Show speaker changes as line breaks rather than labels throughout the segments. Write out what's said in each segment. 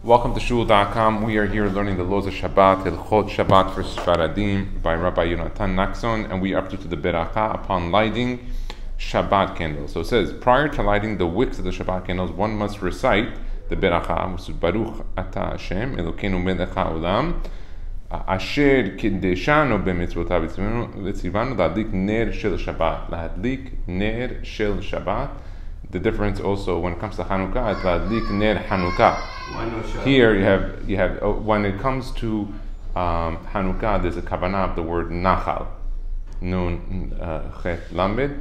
Welcome to Shul.com. We are here learning the laws of Shabbat, Hilchot Shabbat for Sephardim by Rabbi Yonatan Nachson, and we are up to the BERACHA upon lighting Shabbat candles. So it says, prior to lighting the wicks of the Shabbat candles, one must recite the BERACHA, which is Baruch Ata Hashem, Elokeinu melech haolam, Asher kiddeshanu b'mitzvotav v'tzivanu lahadlik ner shel Shabbat. Lahadlik ner shel Shabbat. The difference also when it comes to Hanukkah is lahadlik ner Hanukkah. Here you have when it comes to Hanukkah, there's a kavanah of the word nachal, nun chet lamed.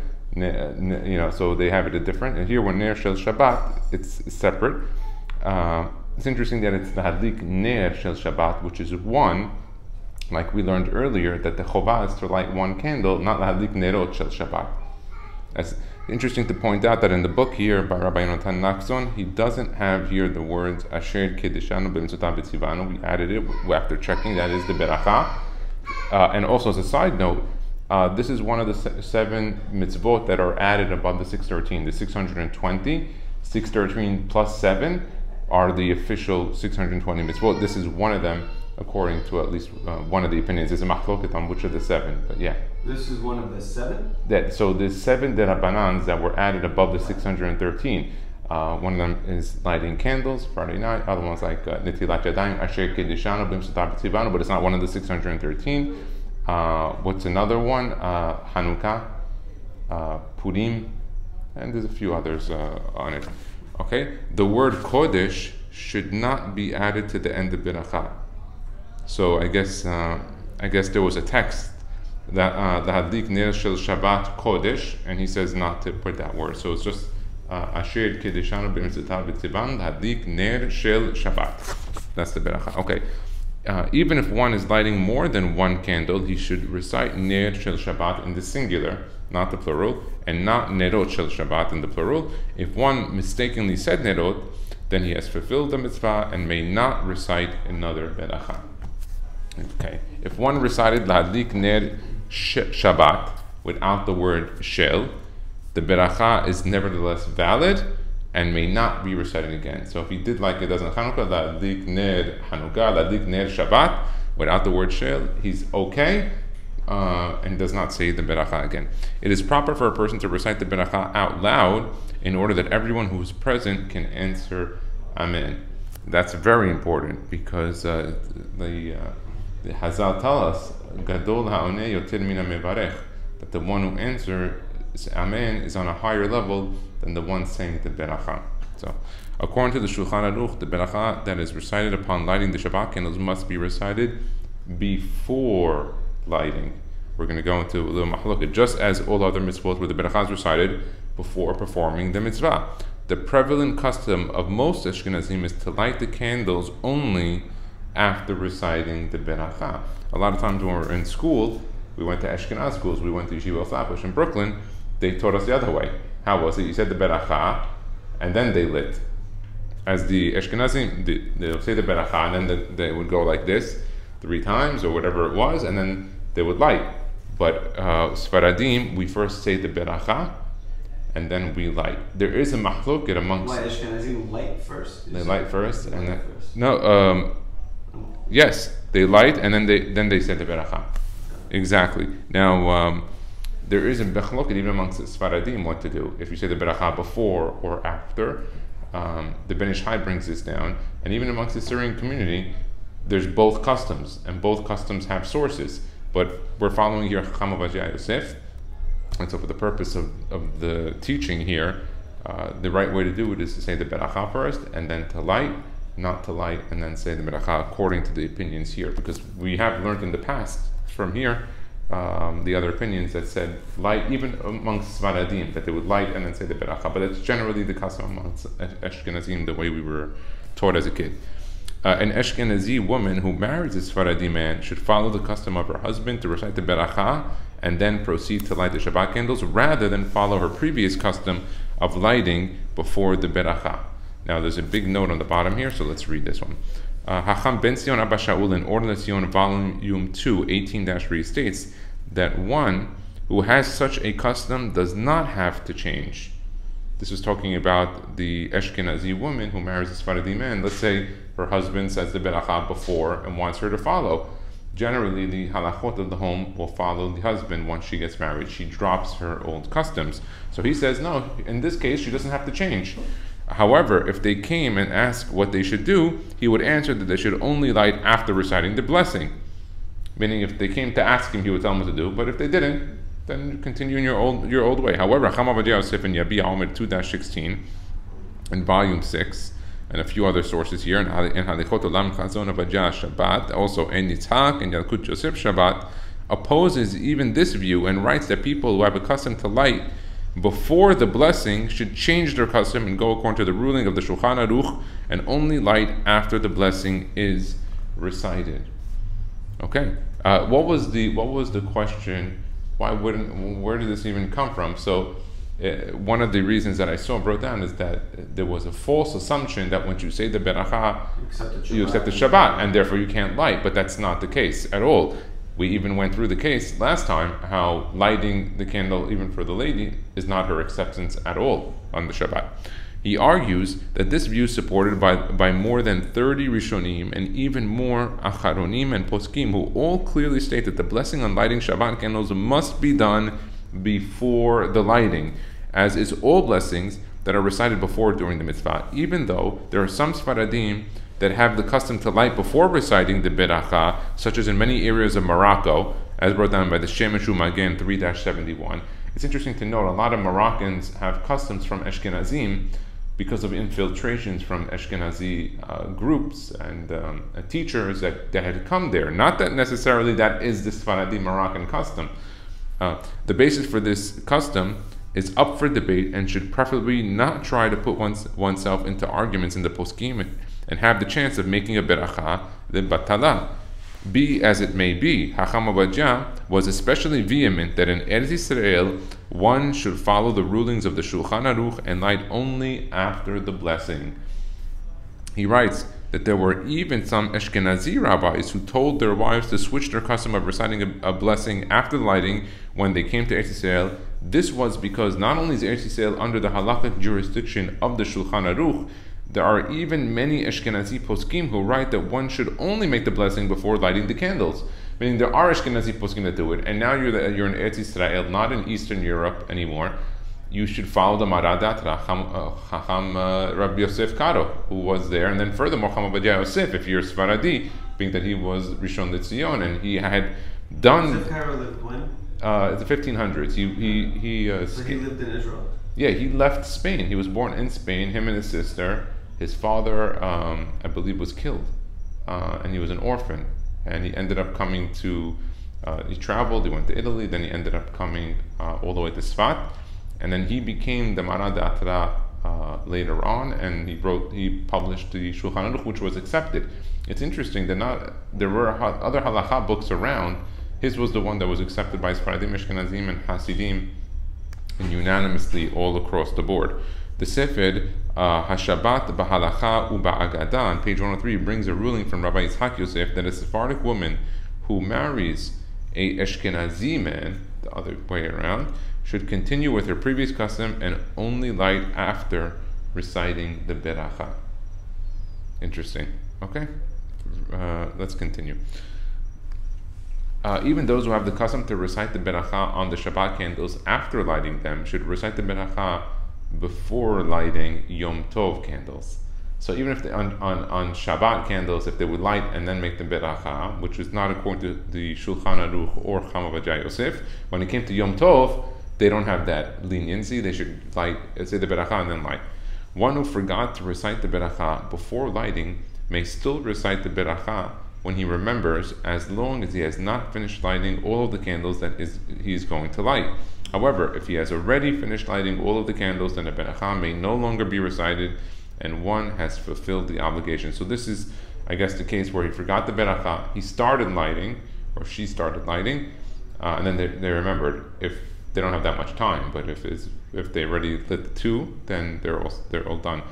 So they have it a different. And here when ner shel Shabbat, it's separate. It's interesting that it's the hadlik ner shel Shabbat, which is one, like we learned earlier, that the chovah is to light one candle, not the hadlik nerot shel Shabbat. It's interesting to point out that in the book here by Rabbi Yonatan Nachson, he doesn't have here the words Asher Kedeshanu b'mitzvotav v'tzivanu. We added it after checking, that is the BERACHA. And also as a side note, this is one of the 7 mitzvot that are added above the 613, the 620. 613 plus 7 are the official 620 mitzvot. This is one of them, according to at least one of the opinions. There's a machloket on which of the 7, but yeah.
This is one of the 7?
So there's 7 derabanans that were added above the 613. One of them is lighting candles Friday night. Other one's like netilat yadayim, asher kedeshanu b'mitzvotav v'tzivanu, but it's not one of the 613. What's another one? Hanukkah, Purim, and there's a few others on it. Okay, the word Kodesh should not be added to the end of BERACHA. So I guess there was a text that the hadlik ner shel Shabbat Kodesh, and he says not to put that word. So it's just Asher kedeshanu b'mitzvotav v'tzivanu hadlik ner shel Shabbat. That's the BERACHA. Okay. Even if one is lighting more than one candle, he should recite ner shel Shabbat in the singular, not the plural, and not nerot shel Shabbat in the plural. If one mistakenly said nerot, then he has fulfilled the mitzvah and may not recite another BERACHA. Okay. If one recited lahadlik ner Shabbat without the word shel, the BERACHA is nevertheless valid and may not be recited again. So if he did like it does in Hanukkah, lahadlik ner Hanukkah, lahadlik ner Shabbat, without the word shel, he's okay, and does not say the BERACHA again. It is proper for a person to recite the BERACHA out loud in order that everyone who is present can answer Amen. That's very important because the Hazal tell us, Gadol ha'oneh yoter min ha'mevarech, that the one who answers Amen is on a higher level than the one saying the BERACHA. So, according to the Shulchan Aruch, the BERACHA that is recited upon lighting the Shabbat candles must be recited before lighting. We're going to go into a little mahloket, just as all other mitzvot where the BERACHA is recited before performing the mitzvah. The prevalent custom of most Ashkenazim is to light the candles only after reciting the BERACHA. A lot of times when we're in school, we went to Ashkenaz schools, we went to Yeshiva Flatbush in Brooklyn, they taught us the other way. How was it? You said the BERACHA, and then they lit. As the Ashkenazim, they'll say the BERACHA, and then they would go like this 3 times, or whatever it was, and then they would light. But Sephardim, we first say the BERACHA, and then we light. There is a machloket amongst...
Why Ashkenazim light first?
They light first, and then... No, yes, they light, and then they say the BERACHA. Exactly. Now, there is a machloket even amongst the Sephardim what to do. If you say the BERACHA before or after, the Ben Ish Chai brings this down, and even amongst the Syrian community, there's both customs, and both customs have sources. But we're following here Chacham Ovadia Yosef, and so for the purpose of the teaching here, the right way to do it is to say the BERACHA first, and then to light, not to light, and then say the BERACHA according to the opinions here. Because we have learned in the past from here, the other opinions that said light, even amongst Sephardim, that they would light and then say the BERACHA. But it's generally the custom amongst Ashkenazim, the way we were taught as a kid. An Ashkenazi woman who marries a Sephardi man should follow the custom of her husband to recite the BERACHA and then proceed to light the Shabbat candles, rather than follow her previous custom of lighting before the BERACHA. Now there's a big note on the bottom here, so let's read this one. Hacham Ben Zion Abba Shaul in Order Zion Volume 2, 18-3 states that one who has such a custom does not have to change. This was talking about the Ashkenazi woman who marries a Sephardi man. Let's say her husband says the beracha before and wants her to follow. Generally, the halachot of the home will follow the husband once she gets married. She drops her old customs. So he says, no, in this case, she doesn't have to change. However, if they came and asked what they should do, he would answer that they should only light after reciting the blessing. Meaning, if they came to ask him, he would tell them what to do. But if they didn't, then continue in your old way. However, Chacham Ovadia Yosef in Yabiya Omer 2-16, in volume 6, and a few other sources here, in Halichot Olam Chazon Ovadia Shabbat, also in Yitzhak and Yalkut Yosef Shabbat, opposes even this view and writes that people who have a custom to light before the blessing should change their custom and go according to the ruling of the Shulchan Aruch and only light after the blessing is recited. Okay, what was the question? Where did this even come from? So one of the reasons that I wrote down is that there was a false assumption that once you say the beracha, you accept the Shabbat, and therefore you can't light, but that's not the case at all. We even went through the case last time, how lighting the candle, even for the lady, is not her acceptance at all on the Shabbat. He argues that this view is supported by more than 30 Rishonim and even more Acharonim and Poskim, who all clearly state that the blessing on lighting Shabbat candles must be done before the lighting, as is all blessings that are recited before during the mitzvah, even though there are some Sephardim that have the custom to light before reciting the beracha, such as in many areas of Morocco, as brought down by the Shemeshu Magen 3-71. It's interesting to note a lot of Moroccans have customs from Ashkenazim because of infiltrations from Ashkenazi groups and teachers that had come there. Not that necessarily that is the Sephardi Moroccan custom. The basis for this custom is up for debate and should preferably not try to put oneself into arguments in the poskim and have the chance of making a beracha, the batala. Be as it may be, Chacham Ovadia was especially vehement that in Eretz Yisrael one should follow the rulings of the Shulchan Aruch and light only after the blessing. He writes that there were even some Ashkenazi rabbis who told their wives to switch their custom of reciting a blessing after the lighting when they came to Eretz Yisrael. This was because not only is Eretz Yisrael under the halachic jurisdiction of the Shulchan Aruch, there are even many Ashkenazi poskim who write that one should only make the blessing before lighting the candles. Meaning there are Ashkenazi poskim that do it, and now you're in Eretz Yisrael, not in Eastern Europe anymore. You should follow the Maradat Chacham Rabbi Yosef Karo, who was there, and then furthermore Chacham Ovadia Yosef, if you're Sephardi, being that he was Rishon LeZion, and he had done.
Yosef Karo lived when?
The 1500s.
So he lived in Israel.
Yeah, he left Spain. He was born in Spain. Him and his sister. His father, I believe, was killed, and he was an orphan. And he ended up coming to. He traveled. He went to Italy. Then he ended up coming all the way to Sfat, and then he became the Marad Atra later on. And he published the Shulchan Aruch, which was accepted. It's interesting that there were other halacha books around. His was the one that was accepted by Sephardim, Ashkenazim, and Hasidim, and unanimously all across the board. The Sefer Hashabbat B'Halacha U'Ba'agada on page 103 brings a ruling from Rabbi Yitzhak Yosef that a Sephardic woman who marries a Ashkenazi man, the other way around, should continue with her previous custom and only light after reciting the beracha. Interesting. Okay, let's continue. Even those who have the custom to recite the beracha on the Shabbat candles after lighting them should recite the beracha before lighting Yom Tov candles. So even if on Shabbat candles, if they would light and then make the beracha, which is not according to the Shulchan Aruch or Chacham Ovadia Yosef, when it came to Yom Tov, they don't have that leniency. They should say the beracha and then light. One who forgot to recite the beracha before lighting may still recite the beracha when he remembers, as long as he has not finished lighting all of the candles that he is going to light. However, if he has already finished lighting all of the candles, then the beracha may no longer be recited, and one has fulfilled the obligation. So this is, I guess, the case where he forgot the beracha. He started lighting, or she started lighting, and then they remembered. If they don't have that much time, but if they already lit 2, then they're all done.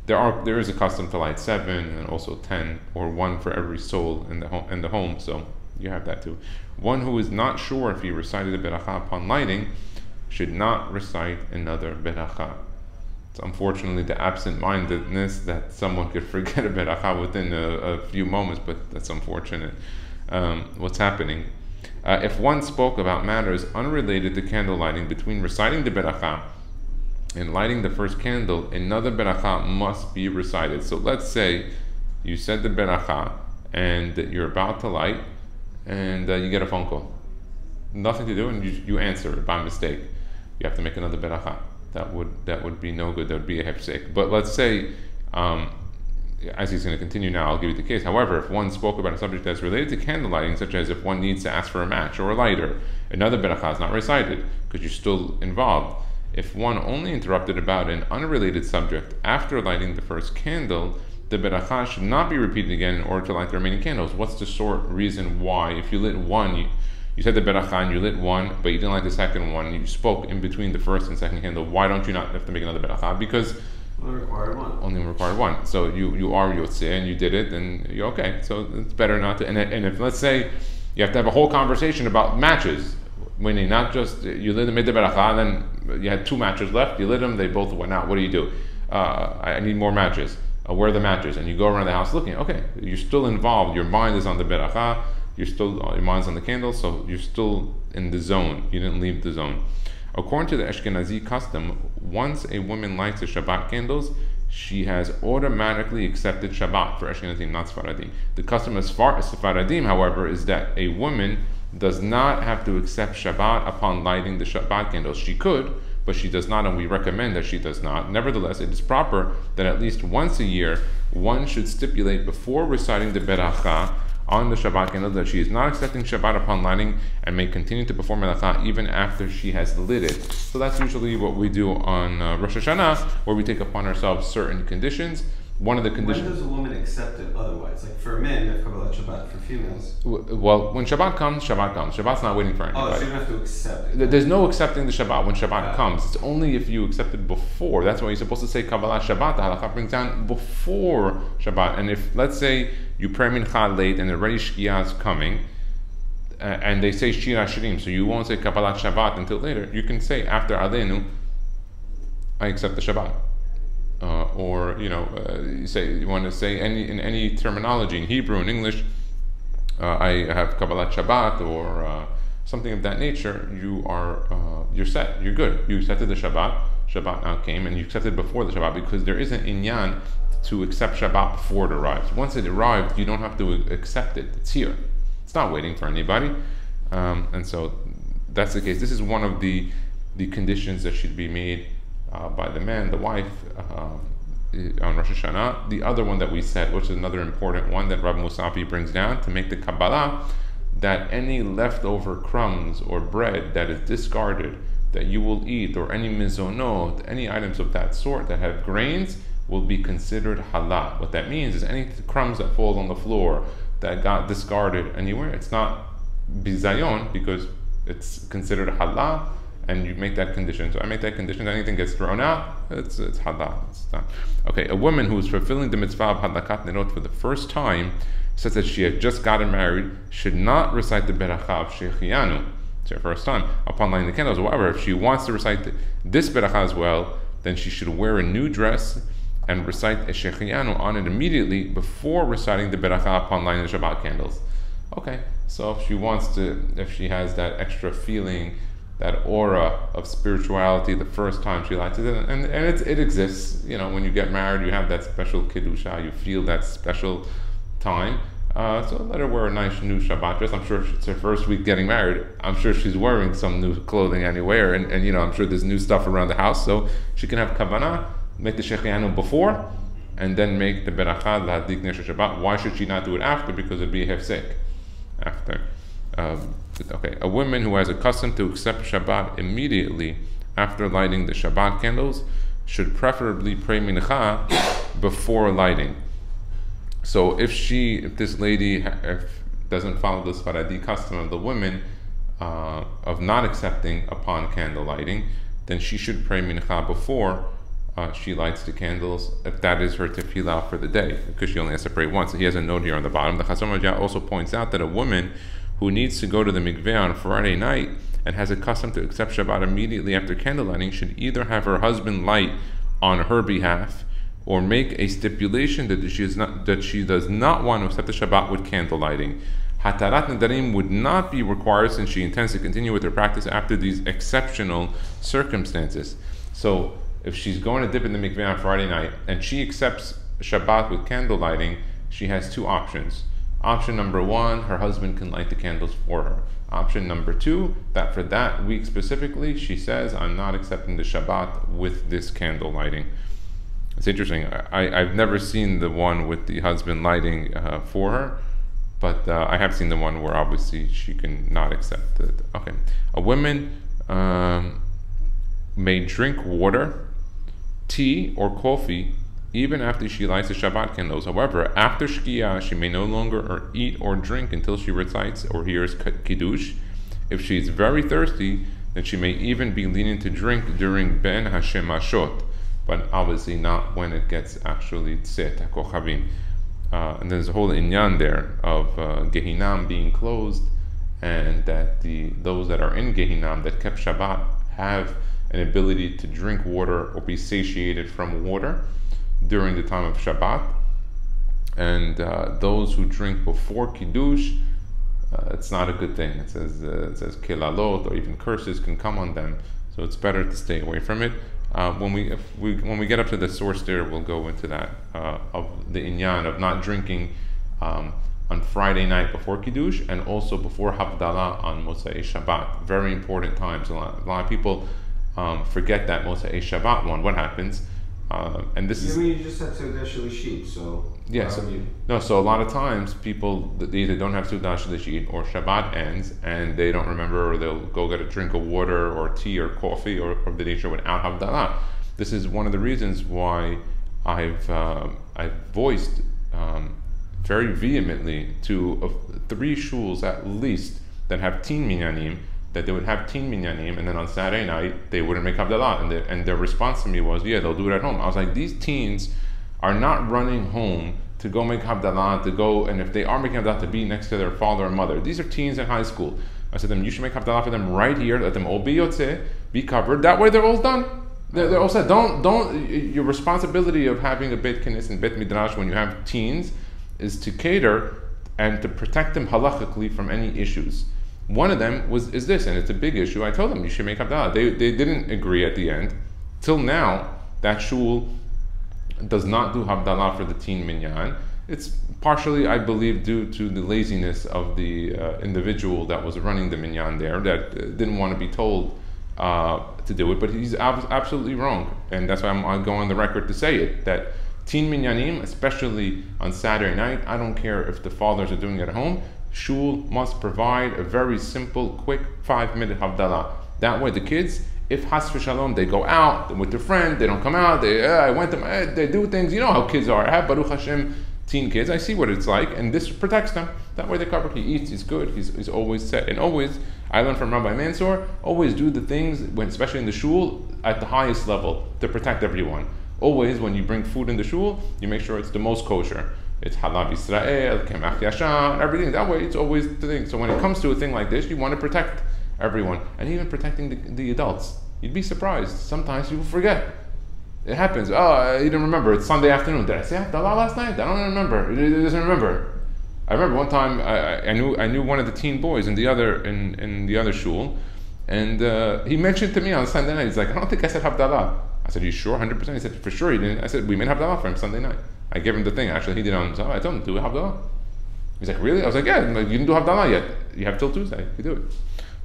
There is a custom to light 7 and also 10, or 1 for every soul in the home. So you have that too. One who is not sure if he recited the beracha upon lighting should not recite another beracha. It's unfortunately the absent-mindedness that someone could forget a beracha within a few moments, but that's unfortunate. What's happening? If one spoke about matters unrelated to candle lighting between reciting the beracha and lighting the first candle, another beracha must be recited. So let's say you said the beracha and you're about to light, and you get a phone call. Nothing to do, and you answer it by mistake. You have to make another beracha. That would be no good. That would be a hefsek. But let's say, as he's going to continue now, I'll give you the case. However, if one spoke about a subject that's related to candle lighting, such as if one needs to ask for a match or a lighter, another beracha is not recited because you're still involved. If one only interrupted about an unrelated subject after lighting the first candle, the beracha should not be repeated again in order to light the remaining candles. What's the reason why? If you lit one, you said the beracha and you lit one, but you didn't light the second one, you spoke in between the first and second candle, why don't you not have to make another beracha? Because
only required one. So you are yotzeh and you did it, and you're okay. So it's better not to. And if, let's say, you have to have a whole conversation about matches, meaning not just you lit them, made the beracha, and then you had 2 matches left, you lit them, they both went out. What do? I need more matches. Where are the matches? And you go around the house looking. Okay, you're still involved. Your mind is on the beracha. Your mind's on the candle, so you're still in the zone. You didn't leave the zone. According to the Ashkenazi custom, once a woman lights the Shabbat candles, she has automatically accepted Shabbat for Ashkenazim, not Sephardim. The custom as far as Sephardim, however, is that a woman does not have to accept Shabbat upon lighting the Shabbat candles. She could, but she does not, and we recommend that she does not. Nevertheless, it is proper that at least once a year, one should stipulate before reciting the beracha on the Shabbat candle that she is not accepting Shabbat upon lighting and may continue to perform melacha even after she has lit it. So that's usually what we do on Rosh Hashanah, where we take upon ourselves certain conditions. One of the conditions. When does a woman accept it otherwise? Like for men, you have Kabbalat Shabbat. For females,
well, when Shabbat comes, Shabbat comes. Shabbat's not waiting for anybody.
Oh, so you don't have to accept it.
There's no accepting the Shabbat when Shabbat comes. It's only if you accept it before. That's why you're supposed to say Kabbalat Shabbat. The Halacha brings down before Shabbat. And if, let's say, you pray Mincha late and already Shkia is coming, and they say Shir Hashirim, so you won't say Kabbalat Shabbat until later, you can say after Aleinu, I accept the Shabbat. Or you want to say in any terminology in Hebrew and English, I have Kabbalat Shabbat or something of that nature. You're set. You're good. You accepted the Shabbat. Shabbat now came, and you accepted before the Shabbat because there is an inyan to accept Shabbat before it arrives. Once it arrived, you don't have to accept it. It's here. It's not waiting for anybody, and so that's the case. This is one of the conditions that should be made by the man, the wife, on Rosh Hashanah. The other one that we said, which is another important one that Rav Musafi brings down, to make the Kabbalah, that any leftover crumbs or bread that is discarded that you will eat, or any mizonot, any items of that sort that have grains, will be considered halal. What that means is any crumbs that fall on the floor that got discarded anywhere, it's not bizayon because it's considered halal, and you make that condition. So I make that condition. Anything gets thrown out, it's halal. It's done. Okay, a woman who is fulfilling the mitzvah of hadlakat nerot for the first time, says that she had just gotten married, should not recite the beracha of shechianu. It's her first time upon lighting the candles. However, if she wants to recite this beracha as well, then she should wear a new dress and recite a shechianu on it immediately before reciting the beracha upon lighting the Shabbat candles. Okay, so if she has that extra feeling, that aura of spirituality the first time she lights it, and it exists. When you get married, you have that special kiddusha, you feel that special time. So let her wear a nice new Shabbat dress. I'm sure it's her first week getting married. I'm sure she's wearing some new clothing anywhere, and I'm sure there's new stuff around the house, so she can have kavanah, make the shechianu before, and then make the beracha l'hadik ner Shabbat. Why should she not do it after? Because it'd be a hefsek after. Okay, a woman who has a custom to accept Shabbat immediately after lighting the Shabbat candles should preferably pray mincha before lighting. So if this lady doesn't follow the Sephardic custom of the women of not accepting upon candle lighting, then she should pray mincha before she lights the candles, if that is her tefillah for the day, because she only has to pray once. He has a note here on the bottom. The Chasam Raja also points out that a woman who needs to go to the mikveh on Friday night and has a custom to accept Shabbat immediately after candle lighting should either have her husband light
on her behalf, or make a stipulation that she does not want to accept the Shabbat with candle lighting. Hatarat Nadarim would not be required since she intends to continue with her practice after these exceptional circumstances. So if she's going to dip in the mikveh on Friday night and she accepts Shabbat with candle lighting, she has two options. Option number one, her husband can light the candles for her. Option number two, that for that week specifically, she says, I'm not accepting the Shabbat with this candle lighting. It's interesting. I've never seen the one with the husband lighting for her, but I have seen the one where obviously she can not accept it. Okay. A woman may drink water, tea, or coffee even after she lights the Shabbat candles. However, after Shkia, she may no longer eat or drink until she recites or hears Kiddush. If she is very thirsty, then she may even be leaning to drink during Ben Hashemashot, but obviously not when it gets actually Tzet HaKochavim. And there's a whole inyan there of Gehinam being closed, and that those that are in Gehinam that kept Shabbat have an ability to drink water or be satiated from water during the time of Shabbat. And those who drink before Kiddush, it's not a good thing. It says kelalot, or even curses can come on them. So it's better to stay away from it. When we get up to the source there, we'll go into that of the inyan of not drinking on Friday night before Kiddush, and also before Havdalah on Motzei Shabbat. Very important times. A lot of people forget that Motzei Shabbat one. What happens? And this is.
You just had Seudah Shalishit, so.
Yeah. So a lot of times people, they either don't have Seudah Shalishit, or Shabbat ends and they don't remember, or they'll go get a drink of water or tea or coffee or of the nature without Havdalah. This is one of the reasons why I've voiced very vehemently to 3 shuls at least that have teen minyanim, that they would have teen minyanim, and then on Saturday night they wouldn't make Havdalah, and their response to me was, yeah, they'll do it at home. I was like, these teens are not running home to go make Havdalah, to go, and if they are making Havdalah, to be next to their father or mother. These are teens in high school. I said to them, you should make Havdalah for them right here, let them all be yotzeh, be covered, that way they're all done. They're all set. Don't your responsibility of having a Beit Knesset and Beit Midrash when you have teens is to cater and to protect them halachically from any issues. One of them is this, and it's a big issue. I told them you should make Havdalah. They didn't agree at the end. Till now, that shul does not do Havdalah for the teen minyan. It's partially, I believe, due to the laziness of the individual that was running the minyan there, that didn't want to be told to do it. But he's absolutely wrong, and that's why I'm going on the record to say it, that teen minyanim, especially on Saturday night, I don't care if the fathers are doing it at home, shul must provide a very simple, quick 5-minute Havdalah. That way the kids, if has v'shalom, they go out with their friend, they don't come out, they do things, you know how kids are. I have Baruch Hashem teen kids, I see what it's like, and this protects them. That way they're covered, he eats, he's good, he's always set. And always, I learned from Rabbi Mansour, always do the things, especially in the shul, at the highest level to protect everyone. Always, when you bring food in the shul, you make sure it's the most kosher. It's Halav Yisrael, Kemach Yashan, everything. That way, it's always the thing. So when it comes to a thing like this, you want to protect everyone, and even protecting the adults. You'd be surprised. Sometimes people forget. It happens. Oh, you didn't remember. It's Sunday afternoon. Did I say Havdalah last night? I don't remember. It doesn't remember. I remember one time I knew one of the teen boys in the other shul, and he mentioned to me on Sunday night. He's like, I don't think I said Havdalah. I said, are you sure? 100%? He said, for sure he didn't. I said, we made Havdalah for him Sunday night. I gave him the thing. Actually, he did on himself. I told him, do Havdalah. He's like, really? I was like, yeah. Like, you didn't do Havdalah yet. You have till Tuesday. You do it.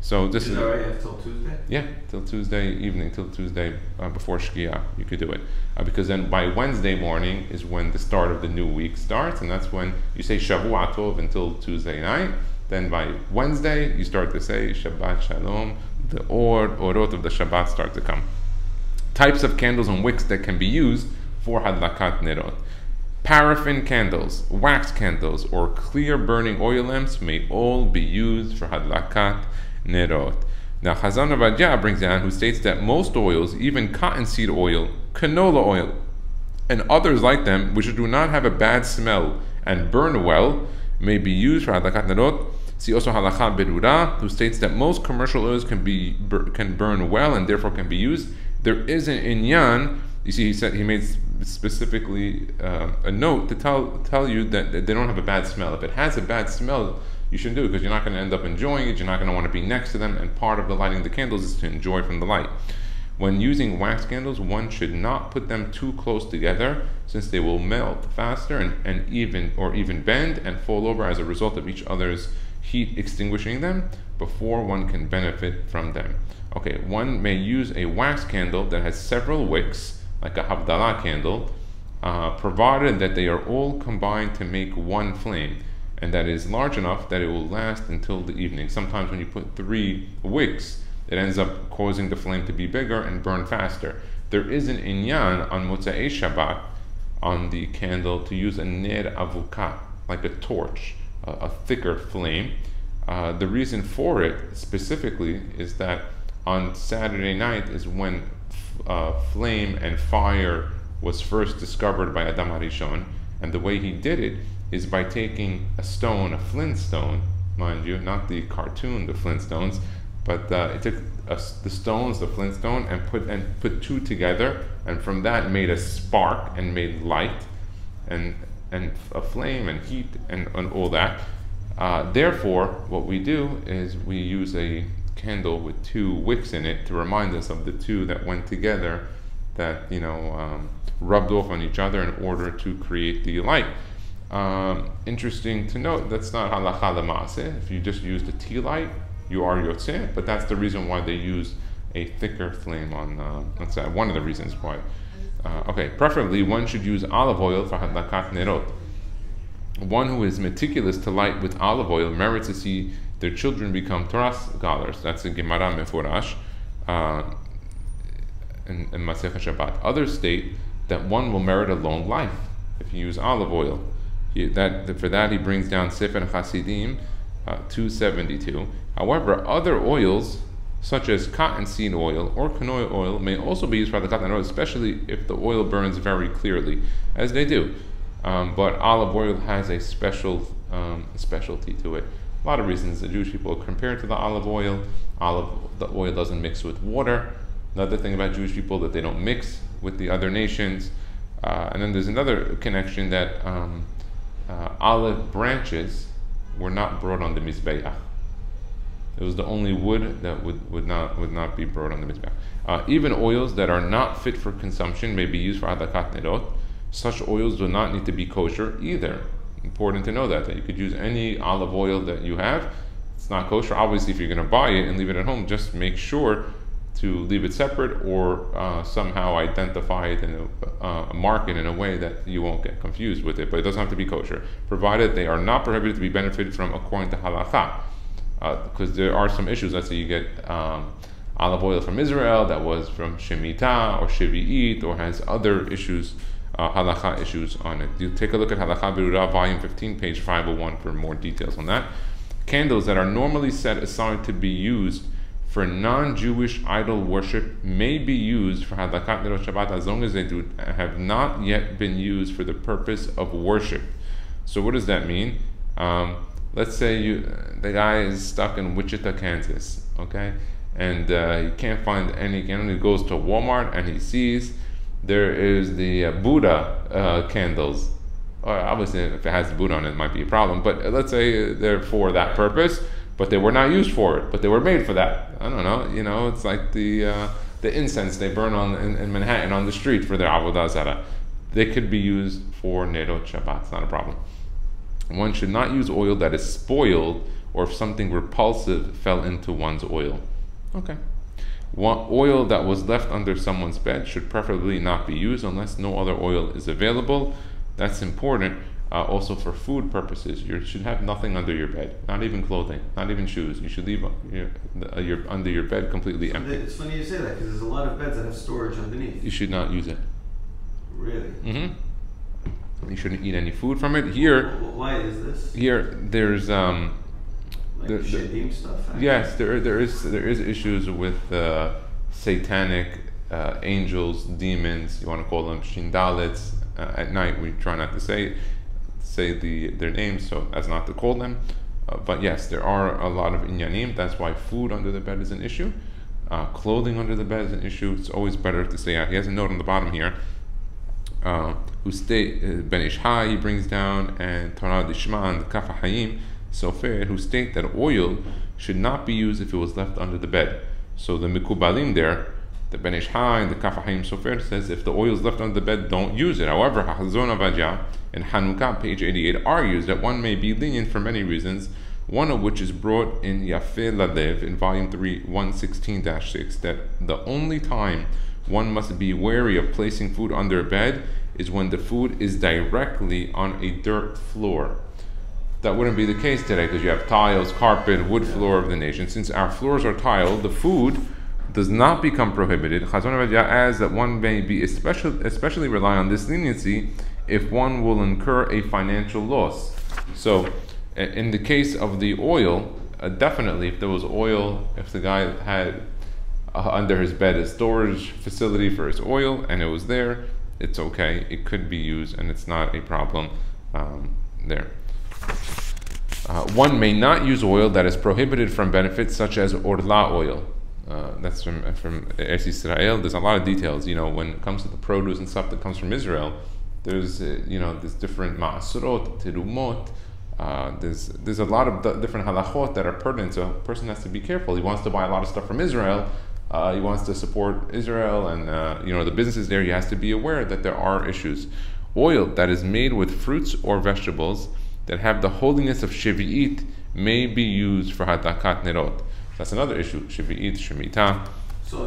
So this is.
Already have till Tuesday?
Yeah, till Tuesday evening, till Tuesday before Shkia, you could do it. Because then by Wednesday morning is when the start of the new week starts, and that's when you say Shavua Tov until Tuesday night. Then by Wednesday, you start to say Shabbat Shalom. The orot of the Shabbat start to come. Types of candles and wicks that can be used for Hadlakat Nerot. Paraffin candles, wax candles, or clear burning oil lamps may all be used for Hadlakat Nerot. Now Chazon Avadiyah brings down, who states that most oils, even cottonseed oil, canola oil, and others like them, which do not have a bad smell and burn well, may be used for Hadlakat Nerot. See also Halacha Berura, who states that most commercial oils can burn well and therefore can be used. There is an inyan You see, he made specifically a note to tell you that they don't have a bad smell. If it has a bad smell, you shouldn't do it because you're not going to end up enjoying it. You're not going to want to be next to them, and part of the lighting the candles is to enjoy from the light. When using wax candles, one should not put them too close together, since they will melt faster and even bend and fall over as a result of each other's heat extinguishing them before one can benefit from them. Okay, one may use a wax candle that has several wicks, like a Havdalah candle, provided that they are all combined to make one flame, and that is large enough that it will last until the evening. Sometimes when you put 3 wicks, it ends up causing the flame to be bigger and burn faster. There is an inyan on Motzei Shabbat on the candle to use a ner avuka, like a torch, a thicker flame. The reason for it specifically is that on Saturday night is when flame and fire was first discovered by Adam HaRishon, and the way he did it is by taking a stone, a flint stone, mind you, not the cartoon, the Flintstones, but it took the stones, the flint stone, and put 2 together, and from that made a spark and made light and a flame and heat and all that. Therefore, what we do is we use a candle with 2 wicks in it to remind us of the 2 that went together, that rubbed off on each other in order to create the light. Interesting to note, that's not halacha l'maaseh. If you just use the tea light, you are yotzeh, but that's the reason why they use a thicker flame on, that's one of the reasons why. Okay, preferably one should use olive oil for hadlakat nerot. One who is meticulous to light with olive oil merits to see their children become Torah scholars. That's a Gemara Mefurash in Masechet Shabbat. Others state that one will merit a long life if you use olive oil. For that he brings down Sefer Hasidim 272. However, other oils such as cottonseed oil or canola oil may also be used for the cotton oil, especially if the oil burns very clearly, as they do. But olive oil has a specialty to it. A lot of reasons the Jewish people compare it to the olive oil. The oil doesn't mix with water. Another thing about Jewish people, that they don't mix with the other nations. And then there's another connection that olive branches were not brought on the Mizbeach. It was the only wood that would not be brought on the Mizbeach. Even oils that are not fit for consumption may be used for Hadlakat Nerot. Such oils do not need to be kosher either. Important to know that you could use any olive oil that you have. It's not kosher. Obviously, if you're going to buy it and leave it at home, just make sure to leave it separate, or somehow identify it in a mark it in a way that you won't get confused with it. But it doesn't have to be kosher, provided they are not prohibited to be benefited from according to halacha. Because there are some issues. Let's say you get olive oil from Israel that was from Shemitah or Shevi'it, or has other issues, halacha issues on it. You take a look at Halacha Berurah, volume 15, page 501 for more details on that. Candles that are normally set aside to be used for non-Jewish idol worship may be used for Hadlakat Nerot Shabbat, as long as they have not yet been used for the purpose of worship. So what does that mean? Let's say the guy is stuck in Wichita, Kansas, okay? And he can't find any candle. He goes to Walmart and he sees there is the Buddha candles. Obviously, if it has Buddha on it, it might be a problem. But let's say they're for that purpose, but they were not used for it, but they were made for that. I don't know. It's like the incense they burn in Manhattan on the street for their avodah zarah. They could be used for Nerot Shabbat. It's not a problem. One should not use oil that is spoiled, or if something repulsive fell into one's oil. Okay. Oil that was left under someone's bed should preferably not be used unless no other oil is available. That's important. Also for food purposes, you should have nothing under your bed, not even clothing, not even shoes. You should leave your under your bed completely empty.
It's funny you say that, because there's a lot of beds that have storage underneath.
You should not use it.
Really?
Mm-hmm. You shouldn't eat any food from it. Here,
why is this?
Here, there's
like shadim stuff.
Yes, there is issues with satanic angels, demons. You want to call them shindalets. At night, we try not to say their names, so as not to call them. But yes, there are a lot of inyanim. That's why food under the bed is an issue. Clothing under the bed is an issue. It's always better to stay out. He has a note on the bottom here. Who state Ben Ish Hai he brings down, and Torah Dishma and Kaf Hayim Sofer, who state that oil should not be used if it was left under the bed. So the Mikubalim there, the Ben Ish Hai and the Kaf Hayim Sofer says if the oil is left under the bed, don't use it. However, Hachazon Avadja and Hanukkah, page 88, argues that one may be lenient for many reasons, one of which is brought in Yafeh Ladev in volume 3, 116-6, that the only time one must be wary of placing food under a bed is when the food is directly on a dirt floor. That wouldn't be the case today because you have tiles, carpet, wood floor of the nation. Since our floors are tiled, the food does not become prohibited. Chazon Avadya adds that one may be especially rely on this leniency if one will incur a financial loss. So, in the case of the oil, definitely if there was oil, if the guy had under his bed a storage facility for his oil and it was there, it's okay. It could be used and it's not a problem there. One may not use oil that is prohibited from benefits such as orla oil. That's from Eretz Israel. There's a lot of details. When it comes to the produce and stuff that comes from Israel, there's there's different ma'asurot, terumot. There's a lot of different halachot that are pertinent. So a person has to be careful. He wants to buy a lot of stuff from Israel. He wants to support Israel and the businesses there. He has to be aware that there are issues. Oil that is made with fruits or vegetables that have the holiness of Shevi'it may be used for hadakat nerot. That's another issue. Shevi'it, Shemitah.
So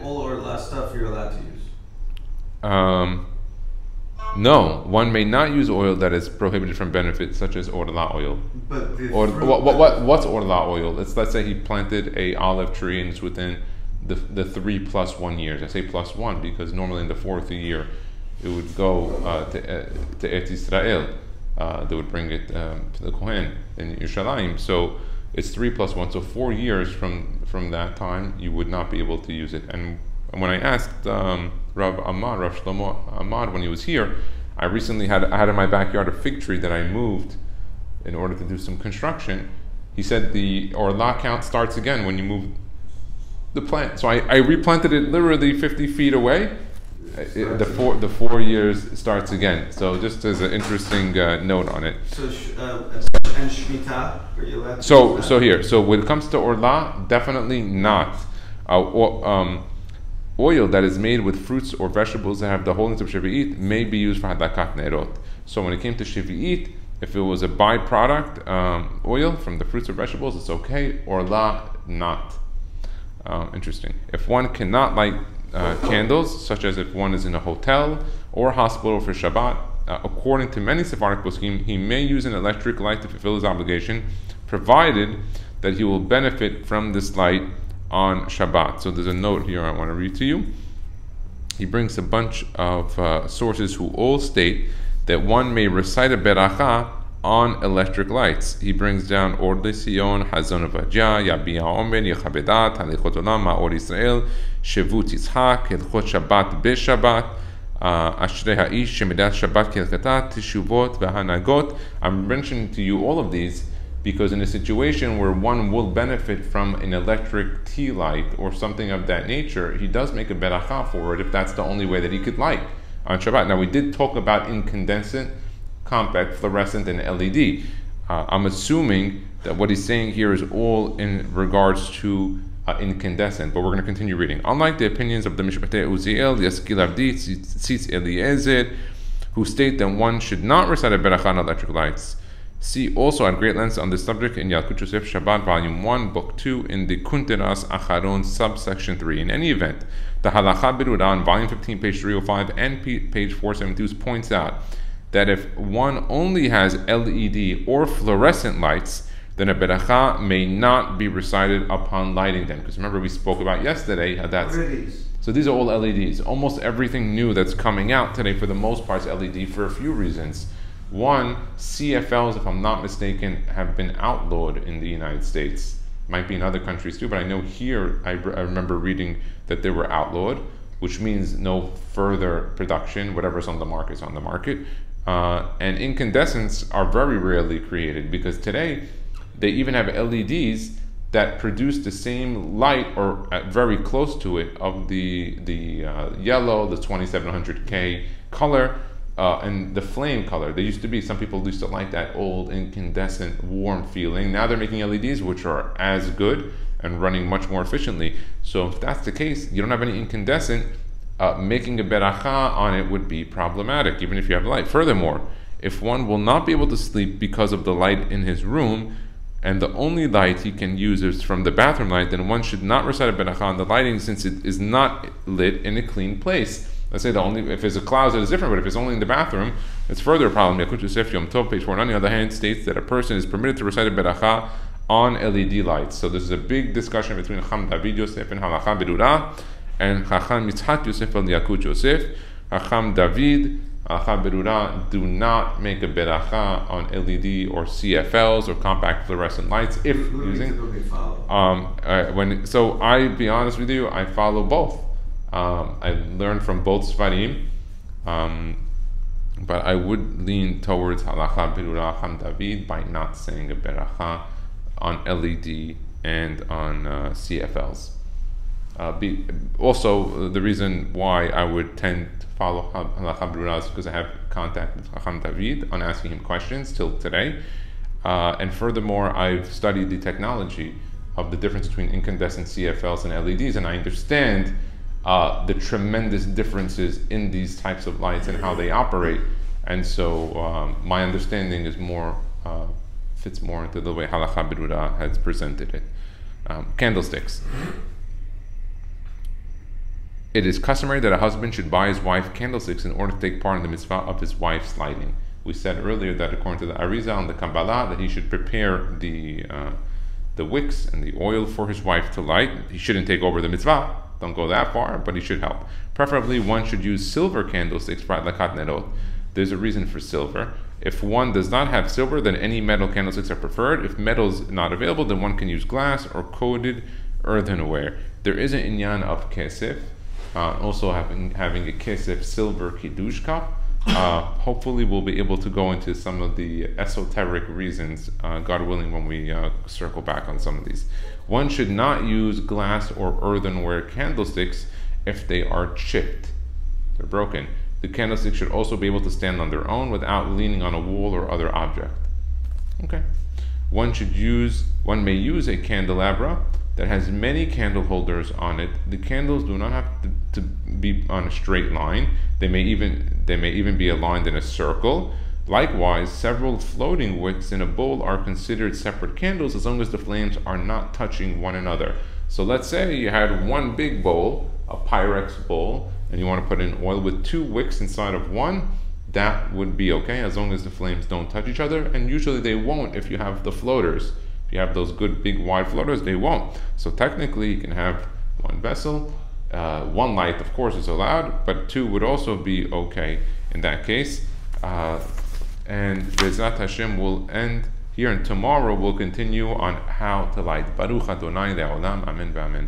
all or last stuff you're allowed to use?
No, one may not use oil that is prohibited from benefits, such as orla oil.
But
what's orla oil? Let's say he planted a olive tree and it's within the 3+1 years. I say +1 because normally in the 4th year it would go to Eretz Israel. They would bring it to the Kohen in Yerushalayim. So it's 3+1. So 4 years from that time you would not be able to use it. And when I asked Rav Shlomo Ahmad when he was here, I had in my backyard a fig tree that I moved in order to do some construction. He said the orla count starts again when you move the plant. So I replanted it literally 50 feet away. The 4 years starts again. So just as an interesting note on it.
So and Shemitah, are you allowed to use that?
So when it comes to orla, definitely not. Oil that is made with fruits or vegetables that have the holiness of Shevi'it may be used for hadakat nerot. So when it came to Shevi'it, if it was a byproduct oil from the fruits or vegetables, it's okay. Orla, not. Interesting. If one cannot light candles, such as if one is in a hotel or hospital for Shabbat, according to many Sephardic poskim, he may use an electric light to fulfill his obligation, provided that he will benefit from this light on Shabbat. So there's a note here I want to read to you. He brings a bunch of sources who all state that one may recite a BERACHA on electric lights. He brings down Or de Sion, Hazon Avadja, Yabia Omer, Yechabedat, Halichot Olam, Ma'or Israel, Shevut Yitzhak, Hilchot Shabbat Beshabbat, Ashrei Ha'ish, Shemidat Shabbat Kelchetat, Teshuvot, V'hanagot. I'm mentioning to you all of these because in a situation where one will benefit from an electric tea light or something of that nature, he does make a beracha for it if that's the only way that he could light on Shabbat. Now we did talk about incandescent, compact, fluorescent, and LED. I'm assuming that what he's saying here is all in regards to incandescent, but we're going to continue reading. Unlike the opinions of the Mishpatei Uziel, Yaskil Abdi, Tzitz Eliezer, who state that one should not recite a beracha on electric lights. See also at great length on this subject in Yalkut Yosef Shabbat, Volume 1, Book 2, in the Kunteras Acharon, subsection 3. In any event, the Halacha Beruran, Volume 15, page 305, and page 472 points out that if one only has LED or fluorescent lights, then a beracha may not be recited upon lighting them. Because remember we spoke about yesterday so these are all LEDs. Almost everything new that's coming out today for the most part is LED for a few reasons. One, CFLs, if I'm not mistaken, have been outlawed in the United States. Might be in other countries too, but I know here, I remember reading that they were outlawed, which means no further production. Whatever's on the market is on the market. And incandescents are very rarely created because today they even have LEDs that produce the same light or very close to it of the yellow, the 2700K color, and the flame color. There used to be, some people used to like that old incandescent warm feeling. Now they're making LEDs which are as good and running much more efficiently. So if that's the case, you don't have any incandescent, making a beracha on it would be problematic, even if you have light. Furthermore, if one will not be able to sleep because of the light in his room, and the only light he can use is from the bathroom light, then one should not recite a beracha on the lighting, since it is not lit in a clean place. Let's say if it's a closet, it's different, but if it's only in the bathroom, it's further a problem. Yakut Yosef Yom Tov, page 4. On the other hand, states that a person is permitted to recite a beracha on LED lights. So this is a big discussion between Chacham David Yosef and Halacha Berura, and Chacham Yitzhak Yosef and Yakut Yosef. Chacham David, Halacha Berura, do not make a beracha on LED or CFLs or compact fluorescent lights if using. So I be honest with you, I follow both. I learned from both Sfarim, but I would lean towards Halacha Berura Chacham David by not saying a beracha on LED and on CFLs. Also, the reason why I would tend to follow Halacha Berura is because I have contact with Chacham David on asking him questions till today. And furthermore, I've studied the technology of the difference between incandescent CFLs and LEDs, and I understand the tremendous differences in these types of lights and how they operate. And so my understanding is more fits more into the way Halacha Berura has presented it. Candlesticks. It is customary that a husband should buy his wife candlesticks in order to take part in the mitzvah of his wife's lighting. We said earlier that according to the Arizal and the Kabbalah, that he should prepare the wicks and the oil for his wife to light. He shouldn't take over the mitzvah. Don't go that far, but he should help. Preferably, one should use silver candlesticks for adlakat nerot. There's a reason for silver. If one does not have silver, then any metal candlesticks are preferred. If metal is not available, then one can use glass or coated earthenware. There is an inyan of kesef, also having a kesef silver kiddush cup. Hopefully we'll be able to go into some of the esoteric reasons, God willing, when we circle back on some of these. One should not use glass or earthenware candlesticks if they are chipped. They're broken. The candlestick should also be able to stand on their own without leaning on a wall or other object. Okay. One may use a candelabra that has many candle holders on it. The candles do not have to be on a straight line. They may even be aligned in a circle. Likewise, several floating wicks in a bowl are considered separate candles as long as the flames are not touching one another. So let's say you had one big bowl, a Pyrex bowl, and you want to put in oil with two wicks inside of one. That would be okay as long as the flames don't touch each other, and usually they won't if you have the floaters. If you have those good big wide floaters, they won't. So technically you can have one vessel. One light, of course, is allowed, but two would also be okay in that case. And Bezrat Hashem will end here, and tomorrow we'll continue on how to light. Baruch Adonai Le'olam. Amen v'amen.